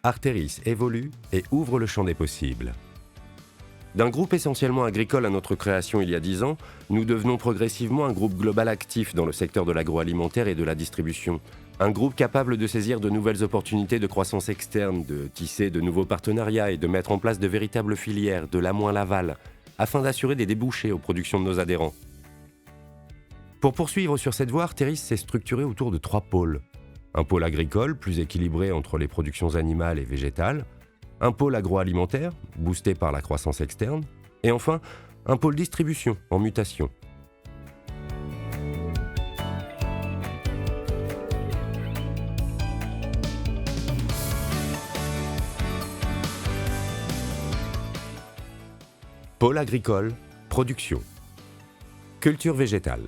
Arteris évolue et ouvre le champ des possibles. D'un groupe essentiellement agricole à notre création il y a 10 ans, nous devenons progressivement un groupe global actif dans le secteur de l'agroalimentaire et de la distribution. Un groupe capable de saisir de nouvelles opportunités de croissance externe, de tisser de nouveaux partenariats et de mettre en place de véritables filières, de l'amont à l'aval, afin d'assurer des débouchés aux productions de nos adhérents. Pour poursuivre sur cette voie, Arteris s'est structuré autour de 3 pôles. Un pôle agricole, plus équilibré entre les productions animales et végétales, un pôle agroalimentaire, boosté par la croissance externe, et enfin, un pôle distribution en mutation. Pôle agricole, production. Culture végétale.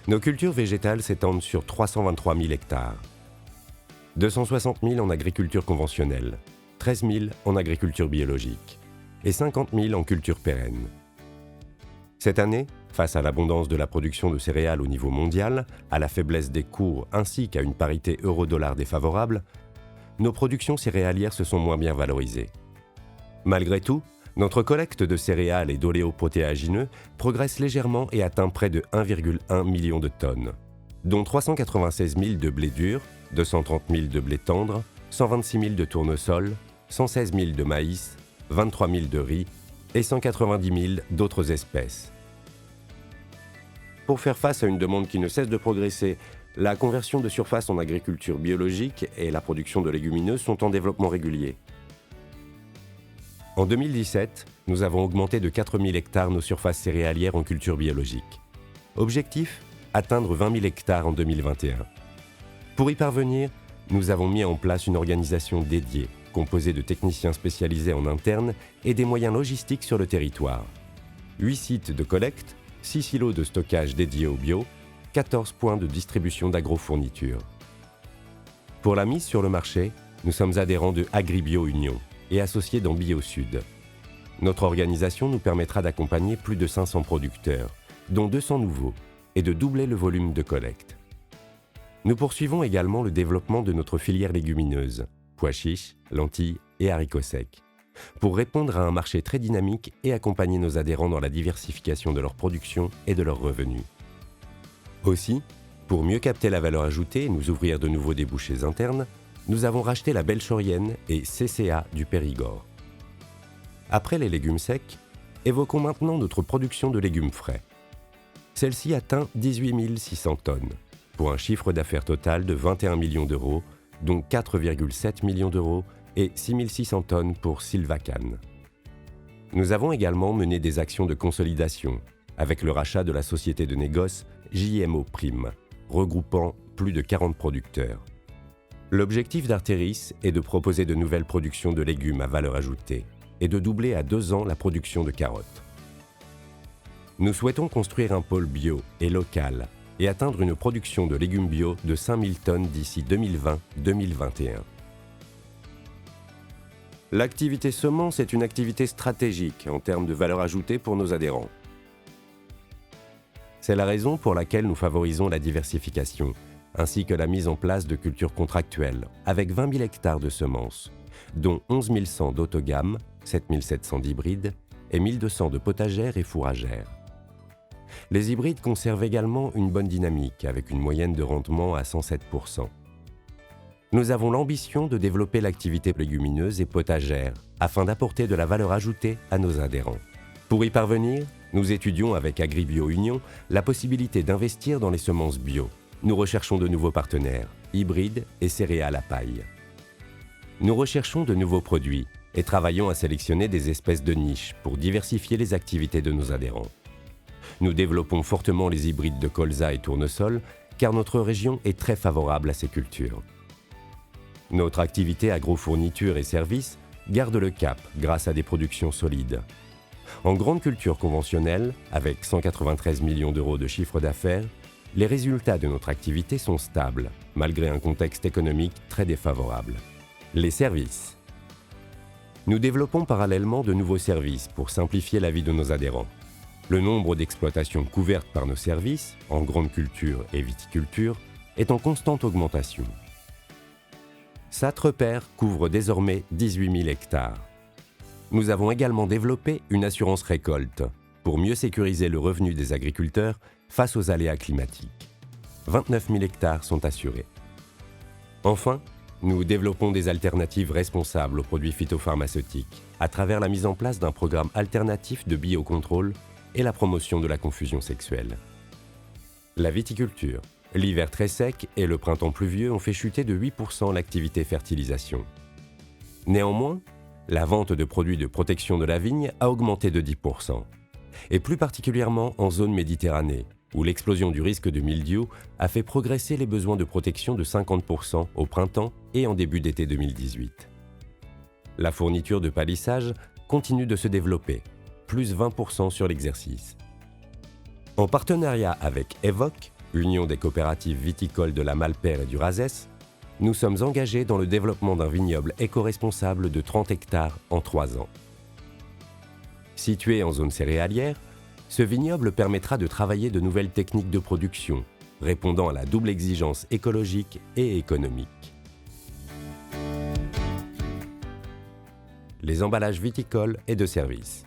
Nos cultures végétales s'étendent sur 323 000 hectares. 260 000 en agriculture conventionnelle, 13 000 en agriculture biologique et 50 000 en culture pérenne. Cette année, face à l'abondance de la production de céréales au niveau mondial, à la faiblesse des cours ainsi qu'à une parité euro-dollar défavorable, nos productions céréalières se sont moins bien valorisées. Malgré tout, notre collecte de céréales et d'oléoprotéagineux progresse légèrement et atteint près de 1,1 million de tonnes, dont 396 000 de blé dur, 230 000 de blé tendre, 126 000 de tournesol, 116 000 de maïs, 23 000 de riz et 190 000 d'autres espèces. Pour faire face à une demande qui ne cesse de progresser, la conversion de surface en agriculture biologique et la production de légumineuses sont en développement régulier. En 2017, nous avons augmenté de 4 000 hectares nos surfaces céréalières en culture biologique. Objectif : atteindre 20 000 hectares en 2021. Pour y parvenir, nous avons mis en place une organisation dédiée, composée de techniciens spécialisés en interne et des moyens logistiques sur le territoire. 8 sites de collecte, 6 silos de stockage dédiés au bio, 14 points de distribution d'agrofournitures. Pour la mise sur le marché, nous sommes adhérents de Agribio Union et associés dans BioSud. Notre organisation nous permettra d'accompagner plus de 500 producteurs, dont 200 nouveaux, et de doubler le volume de collecte. Nous poursuivons également le développement de notre filière légumineuse, pois chiches, lentilles et haricots secs, pour répondre à un marché très dynamique et accompagner nos adhérents dans la diversification de leur production et de leurs revenus. Aussi, pour mieux capter la valeur ajoutée et nous ouvrir de nouveaux débouchés internes, nous avons racheté la Belchorienne et CCA du Périgord. Après les légumes secs, évoquons maintenant notre production de légumes frais. Celle-ci atteint 18 600 tonnes, pour un chiffre d'affaires total de 21 millions d'euros, dont 4,7 millions d'euros et 6 600 tonnes pour Sylvacan. Nous avons également mené des actions de consolidation, avec le rachat de la société de négoce JMO Prime, regroupant plus de 40 producteurs. L'objectif d'Arteris est de proposer de nouvelles productions de légumes à valeur ajoutée et de doubler à 2 ans la production de carottes. Nous souhaitons construire un pôle bio et local et atteindre une production de légumes bio de 5000 tonnes d'ici 2020-2021. L'activité semences est une activité stratégique en termes de valeur ajoutée pour nos adhérents. C'est la raison pour laquelle nous favorisons la diversification, ainsi que la mise en place de cultures contractuelles, avec 20 000 hectares de semences, dont 11 100 d'autogamme, 7 700 d'hybrides et 1 200 de potagères et fourragères. Les hybrides conservent également une bonne dynamique, avec une moyenne de rendement à 107%. Nous avons l'ambition de développer l'activité légumineuse et potagère, afin d'apporter de la valeur ajoutée à nos adhérents. Pour y parvenir, nous étudions avec Agribio Union la possibilité d'investir dans les semences bio. Nous recherchons de nouveaux partenaires, hybrides et céréales à paille. Nous recherchons de nouveaux produits et travaillons à sélectionner des espèces de niche pour diversifier les activités de nos adhérents. Nous développons fortement les hybrides de colza et tournesol car notre région est très favorable à ces cultures. Notre activité agrofourniture et services garde le cap grâce à des productions solides. En grande culture conventionnelle, avec 193 millions d'euros de chiffre d'affaires, les résultats de notre activité sont stables, malgré un contexte économique très défavorable. Les services. Nous développons parallèlement de nouveaux services pour simplifier la vie de nos adhérents. Le nombre d'exploitations couvertes par nos services, en grande culture et viticulture, est en constante augmentation. Satre-Père couvre désormais 18 000 hectares. Nous avons également développé une assurance récolte pour mieux sécuriser le revenu des agriculteurs face aux aléas climatiques. 29 000 hectares sont assurés. Enfin, nous développons des alternatives responsables aux produits phytopharmaceutiques à travers la mise en place d'un programme alternatif de biocontrôle et la promotion de la confusion sexuelle. La viticulture, l'hiver très sec et le printemps pluvieux ont fait chuter de 8% l'activité fertilisation. Néanmoins, la vente de produits de protection de la vigne a augmenté de 10%, et plus particulièrement en zone Méditerranée, où l'explosion du risque de mildiou a fait progresser les besoins de protection de 50% au printemps et en début d'été 2018. La fourniture de palissage continue de se développer, plus 20% sur l'exercice. En partenariat avec EVOC, Union des coopératives viticoles de la Malpère et du Razès, nous sommes engagés dans le développement d'un vignoble éco-responsable de 30 hectares en 3 ans. Situé en zone céréalière, ce vignoble permettra de travailler de nouvelles techniques de production, répondant à la double exigence écologique et économique. Les emballages viticoles et de services.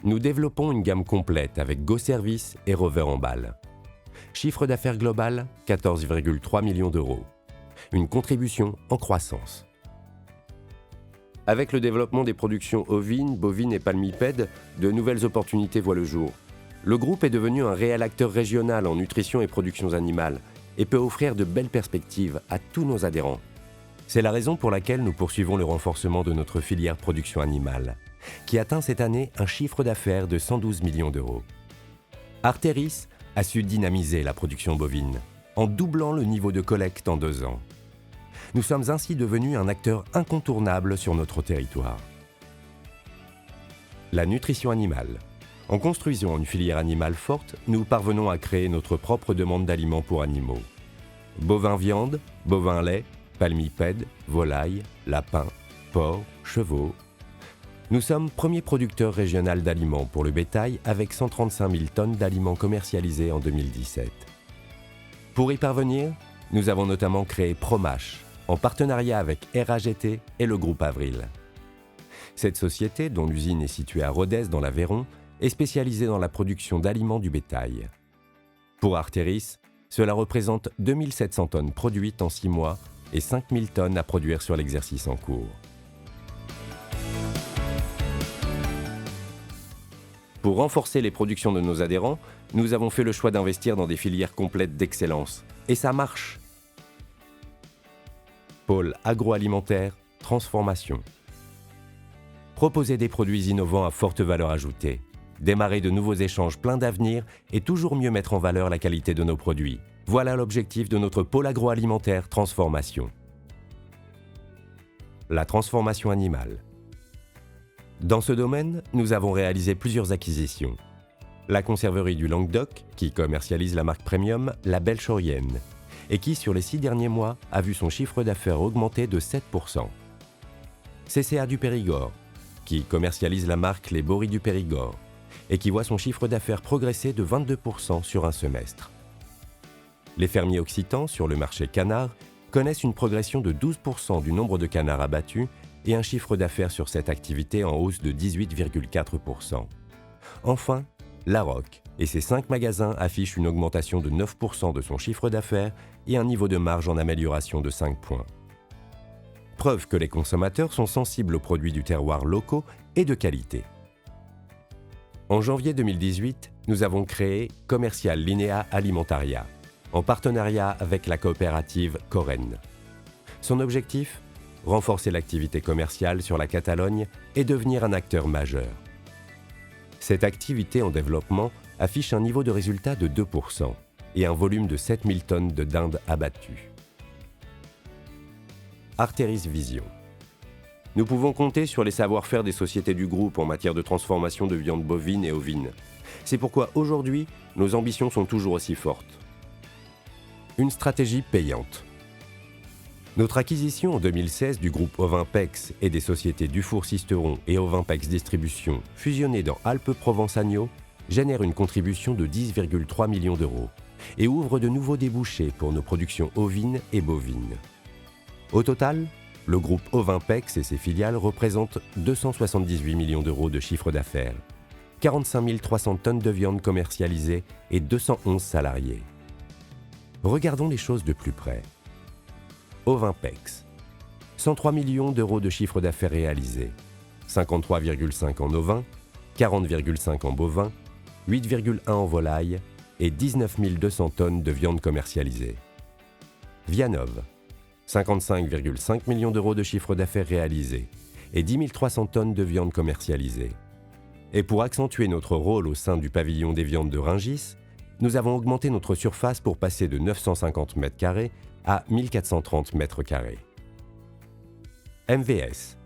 Nous développons une gamme complète avec Go Service et Rover Emball. Chiffre d'affaires global, 14,3 millions d'euros. Une contribution en croissance. Avec le développement des productions ovines, bovines et palmipèdes, de nouvelles opportunités voient le jour. Le groupe est devenu un réel acteur régional en nutrition et productions animales et peut offrir de belles perspectives à tous nos adhérents. C'est la raison pour laquelle nous poursuivons le renforcement de notre filière production animale, qui atteint cette année un chiffre d'affaires de 112 millions d'euros. Arteris a su dynamiser la production bovine, en doublant le niveau de collecte en 2 ans. Nous sommes ainsi devenus un acteur incontournable sur notre territoire. La nutrition animale. En construisant une filière animale forte, nous parvenons à créer notre propre demande d'aliments pour animaux. Bovin viande, bovin lait, palmipèdes, volailles, lapins, porcs, chevaux. Nous sommes premier producteur régional d'aliments pour le bétail avec 135 000 tonnes d'aliments commercialisés en 2017. Pour y parvenir, nous avons notamment créé Promash, en partenariat avec RAGT et le groupe Avril. Cette société, dont l'usine est située à Rodez dans l'Aveyron, est spécialisée dans la production d'aliments du bétail. Pour Arteris, cela représente 2700 tonnes produites en 6 mois et 5000 tonnes à produire sur l'exercice en cours. Pour renforcer les productions de nos adhérents, nous avons fait le choix d'investir dans des filières complètes d'excellence. Et ça marche! Pôle agroalimentaire, transformation. Proposer des produits innovants à forte valeur ajoutée. Démarrer de nouveaux échanges pleins d'avenir et toujours mieux mettre en valeur la qualité de nos produits. Voilà l'objectif de notre pôle agroalimentaire transformation. La transformation animale. Dans ce domaine, nous avons réalisé plusieurs acquisitions. La conserverie du Languedoc, qui commercialise la marque premium La Belle Chaurienne, et qui, sur les 6 derniers mois, a vu son chiffre d'affaires augmenter de 7%. CCA du Périgord, qui commercialise la marque Les Boris du Périgord, et qui voit son chiffre d'affaires progresser de 22% sur un semestre. Les fermiers occitans, sur le marché canard, connaissent une progression de 12% du nombre de canards abattus et un chiffre d'affaires sur cette activité en hausse de 18,4%. Enfin, Larocque et ses 5 magasins affichent une augmentation de 9% de son chiffre d'affaires et un niveau de marge en amélioration de 5 points. Preuve que les consommateurs sont sensibles aux produits du terroir locaux et de qualité. En janvier 2018, nous avons créé Commercial Linea Alimentaria, en partenariat avec la coopérative Coren. Son objectif ? Renforcer l'activité commerciale sur la Catalogne et devenir un acteur majeur. Cette activité en développement affiche un niveau de résultat de 2% et un volume de 7000 tonnes de dinde abattues. Arteris Vision. Nous pouvons compter sur les savoir-faire des sociétés du groupe en matière de transformation de viande bovine et ovine. C'est pourquoi aujourd'hui, nos ambitions sont toujours aussi fortes. Une stratégie payante. Notre acquisition en 2016 du groupe Ovinpex et des sociétés Dufour-Sisteron et Ovinpex Distribution, fusionnées dans Alpes-Provence-Agneaux, génère une contribution de 10,3 millions d'euros, et ouvre de nouveaux débouchés pour nos productions ovines et bovines. Au total, le groupe Ovinpex et ses filiales représentent 278 millions d'euros de chiffre d'affaires, 45 300 tonnes de viande commercialisées et 211 salariés. Regardons les choses de plus près. Ovinpex, 103 millions d'euros de chiffre d'affaires réalisé, 53,5 en ovins, 40,5 en bovins, 8,1 en volaille et 19 200 tonnes de viande commercialisée. Vianov, 55,5 millions d'euros de chiffre d'affaires réalisé et 10 300 tonnes de viande commercialisée. Et pour accentuer notre rôle au sein du pavillon des viandes de Rungis, nous avons augmenté notre surface pour passer de 950 m² à 1430 m². MVS,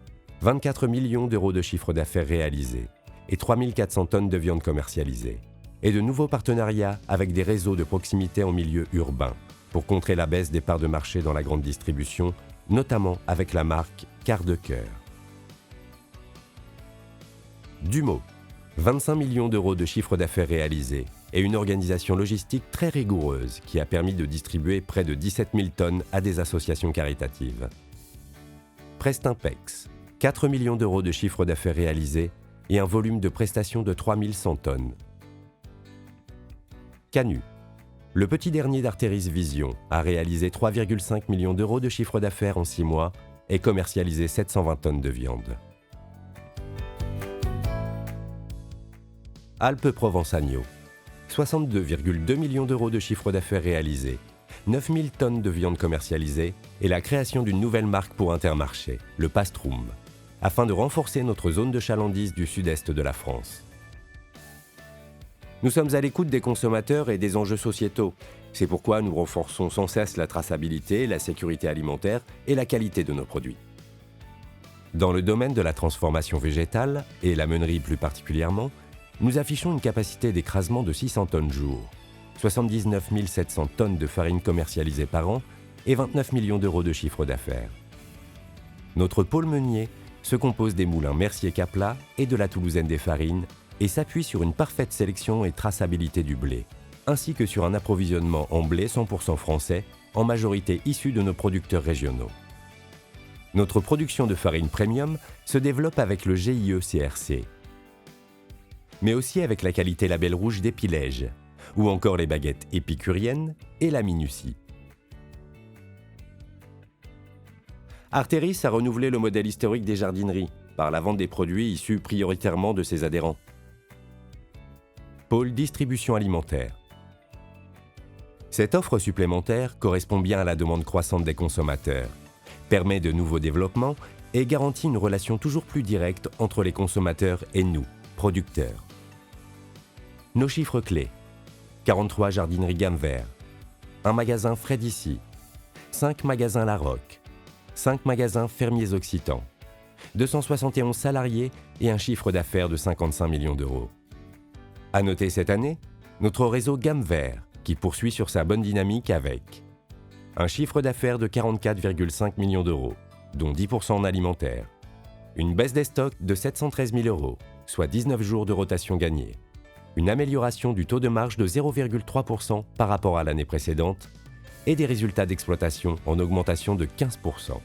24 millions d'euros de chiffre d'affaires réalisé et 3400 tonnes de viande commercialisée. Et de nouveaux partenariats avec des réseaux de proximité en milieu urbain pour contrer la baisse des parts de marché dans la grande distribution, notamment avec la marque Quart de Cœur. Dumo, 25 millions d'euros de chiffre d'affaires réalisé et une organisation logistique très rigoureuse qui a permis de distribuer près de 17 000 tonnes à des associations caritatives. Prestinpex, 4 millions d'euros de chiffre d'affaires réalisé et un volume de prestations de 3100 tonnes. Canu, le petit dernier d'Artéris Vision, a réalisé 3,5 millions d'euros de chiffre d'affaires en 6 mois et commercialisé 720 tonnes de viande. Alpes-Provence-Agneau, 62,2 millions d'euros de chiffre d'affaires réalisé, 9000 tonnes de viande commercialisée et la création d'une nouvelle marque pour Intermarché, le Pastrum, afin de renforcer notre zone de chalandise du sud-est de la France. Nous sommes à l'écoute des consommateurs et des enjeux sociétaux. C'est pourquoi nous renforçons sans cesse la traçabilité, la sécurité alimentaire et la qualité de nos produits. Dans le domaine de la transformation végétale, et la meunerie plus particulièrement, nous affichons une capacité d'écrasement de 600 tonnes jour, 79 700 tonnes de farine commercialisée par an et 29 millions d'euros de chiffre d'affaires. Notre pôle meunier se compose des moulins Mercier-Capla et de la Toulousaine des Farines et s'appuie sur une parfaite sélection et traçabilité du blé, ainsi que sur un approvisionnement en blé 100% français, en majorité issu de nos producteurs régionaux. Notre production de farine premium se développe avec le GIE-CRC, mais aussi avec la qualité label rouge d'Épilège, ou encore les baguettes épicuriennes et la minutie. Artéris a renouvelé le modèle historique des jardineries par la vente des produits issus prioritairement de ses adhérents. Pôle distribution alimentaire. Cette offre supplémentaire correspond bien à la demande croissante des consommateurs, permet de nouveaux développements et garantit une relation toujours plus directe entre les consommateurs et nous, producteurs. Nos chiffres clés: 43 jardineries gamme vert, un magasin Frais d'ici, 5 magasins La Roque, 5 magasins Fermiers Occitans, 271 salariés et un chiffre d'affaires de 55 millions d'euros. À noter cette année, notre réseau gamme vert qui poursuit sur sa bonne dynamique avec un chiffre d'affaires de 44,5 millions d'euros, dont 10% en alimentaire, une baisse des stocks de 713 000 euros, soit 19 jours de rotation gagnée, une amélioration du taux de marge de 0,3% par rapport à l'année précédente et des résultats d'exploitation en augmentation de 15%.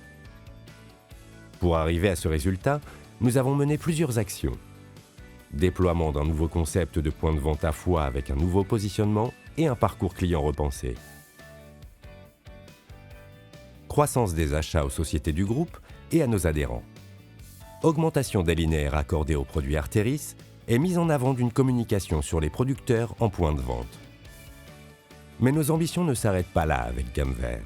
Pour arriver à ce résultat, nous avons mené plusieurs actions. Déploiement d'un nouveau concept de point de vente à foie avec un nouveau positionnement et un parcours client repensé. Croissance des achats aux sociétés du groupe et à nos adhérents. Augmentation des linéaires accordés aux produits Artéris et mise en avant d'une communication sur les producteurs en point de vente. Mais nos ambitions ne s'arrêtent pas là avec Gamme Vert.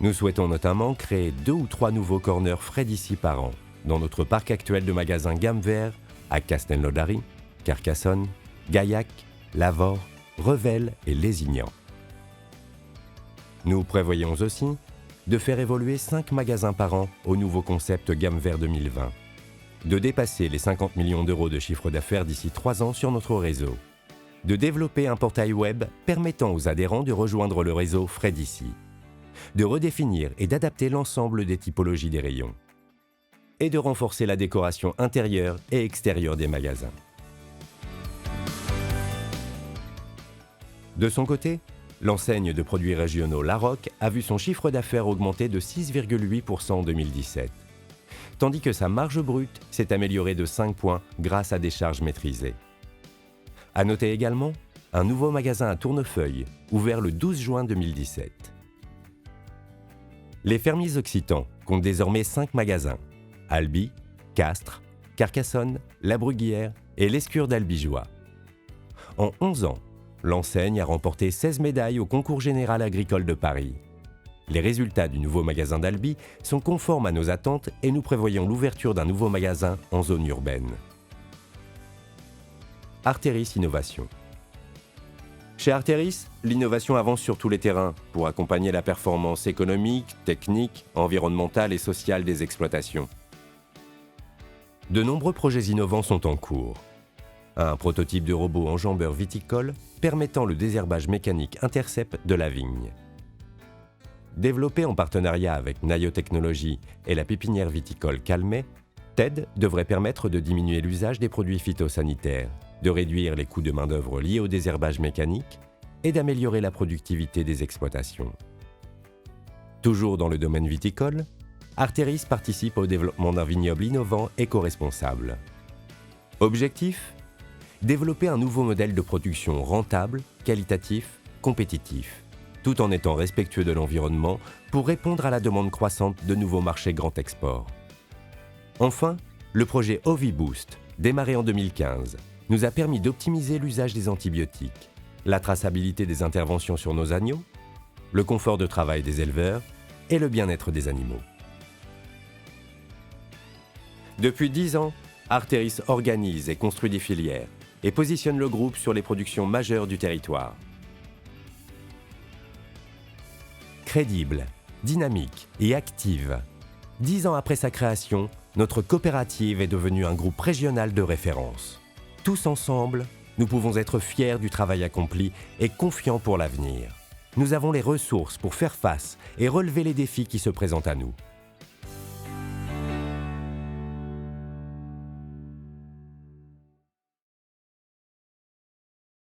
Nous souhaitons notamment créer 2 ou 3 nouveaux corners Frais d'ici par an dans notre parc actuel de magasins Gamme Vert à Castelnaudary, Carcassonne, Gaillac, Lavore, Revel et Lézignan. Nous prévoyons aussi de faire évoluer 5 magasins par an au nouveau concept Gamme Vert 2020, de dépasser les 50 millions d'euros de chiffre d'affaires d'ici 3 ans sur notre réseau, de développer un portail web permettant aux adhérents de rejoindre le réseau Frais d'ici, de redéfinir et d'adapter l'ensemble des typologies des rayons, et de renforcer la décoration intérieure et extérieure des magasins. De son côté, L'enseigne de produits régionaux Larocque a vu son chiffre d'affaires augmenter de 6,8% en 2017, tandis que sa marge brute s'est améliorée de 5 points grâce à des charges maîtrisées. À noter également un nouveau magasin à Tournefeuille, ouvert le 12 juin 2017. Les fermiers occitans comptent désormais 5 magasins: Albi, Castres, Carcassonne, La Bruguière et l'Escure d'Albigeois. En 11 ans, l'enseigne a remporté 16 médailles au concours général agricole de Paris. Les résultats du nouveau magasin d'Albi sont conformes à nos attentes et nous prévoyons l'ouverture d'un nouveau magasin en zone urbaine. Arteris Innovation. Chez Arteris, l'innovation avance sur tous les terrains pour accompagner la performance économique, technique, environnementale et sociale des exploitations. De nombreux projets innovants sont en cours. Un prototype de robot enjambeur viticole permettant le désherbage mécanique intercept de la vigne. Développé en partenariat avec Nayo Technologies et la pépinière viticole Calmet, TED devrait permettre de diminuer l'usage des produits phytosanitaires, de réduire les coûts de main-d'œuvre liés au désherbage mécanique et d'améliorer la productivité des exploitations. Toujours dans le domaine viticole, Arteris participe au développement d'un vignoble innovant éco-responsable. Objectif : développer un nouveau modèle de production rentable, qualitatif, compétitif, tout en étant respectueux de l'environnement pour répondre à la demande croissante de nouveaux marchés grand export. Enfin, le projet OviBoost, démarré en 2015, nous a permis d'optimiser l'usage des antibiotiques, la traçabilité des interventions sur nos agneaux, le confort de travail des éleveurs et le bien-être des animaux. Depuis 10 ans, Arteris organise et construit des filières et positionne le groupe sur les productions majeures du territoire. Crédible, dynamique et active, 10 ans après sa création, notre coopérative est devenue un groupe régional de référence. Tous ensemble, nous pouvons être fiers du travail accompli et confiants pour l'avenir. Nous avons les ressources pour faire face et relever les défis qui se présentent à nous.